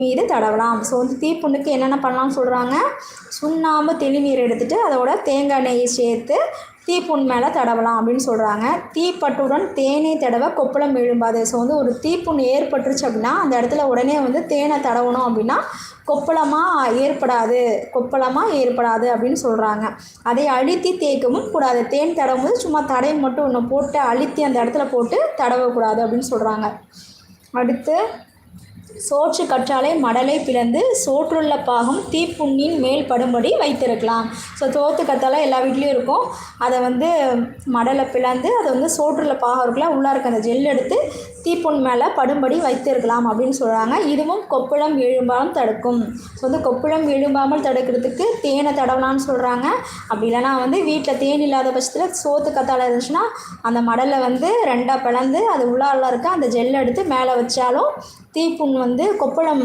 மீது தடவலாம். ஸோ வந்து தீப்புண்ணுக்கு என்னென்ன பண்ணலாம்னு சொல்கிறாங்க. சுண்ணாம்பு தெளிநீர் எடுத்துகிட்டு அதோட தேங்காய் நெய்யை சேர்த்து தீப்புண் மேலே தடவலாம் அப்படின்னு சொல்கிறாங்க. தீப்பட்டுடன் தேனை தடவ கொப்பளம் எழும்பாது. ஸோ வந்து ஒரு தீப்புண் ஏற்பட்டுருச்சு அப்படின்னா அந்த இடத்துல உடனே வந்து தேனை தடவணும் அப்படின்னா கொப்பளமாக ஏற்படாது அப்படின்னு சொல்கிறாங்க. அதை அழுத்தி தேய்க்கவும் கூடாது. தேன் தடவும் போது சும்மா தடவை மட்டும் ஒன்று போட்டு அழுத்தி அந்த இடத்துல போட்டு தடவக்கூடாது அப்படின்னு சொல்கிறாங்க. அடுத்து சோற்று கற்றாழை மடலை பிளந்து சோற்றுள்ள பாகம் தீப்புண்ணின் மேல் படும்படி வைத்திருக்கலாம். ஸோ சோற்று கற்றாழை எல்லா வீட்லேயும் இருக்கும். அதை வந்து மடலை பிளந்து அதை வந்து சோற்றுள்ள பாகம் இருக்குல்ல, உள்ளே இருக்க அந்த ஜெல் எடுத்து தீப்புண் மேலே படும்படி வைத்திருக்கலாம் அப்படின்னு சொல்கிறாங்க. இதுவும் கொப்புளம் எழும்பாமல் தடுக்கும். ஸோ வந்து கொப்புளம் எழும்பாமல் தடுக்கிறதுக்கு தேனை தடவலான்னு சொல்கிறாங்க. அப்படி இல்லைனா வந்து வீட்டில் தேன் இல்லாத பட்சத்தில் சோற்று கற்றாழை இருந்துச்சுன்னா அந்த மடலை வந்து 2ஆக பிளந்து அது உள்ளால இருக்க அந்த ஜெல் எடுத்து மேலே வச்சாலும் தீப்புண் வந்து கொப்பளம்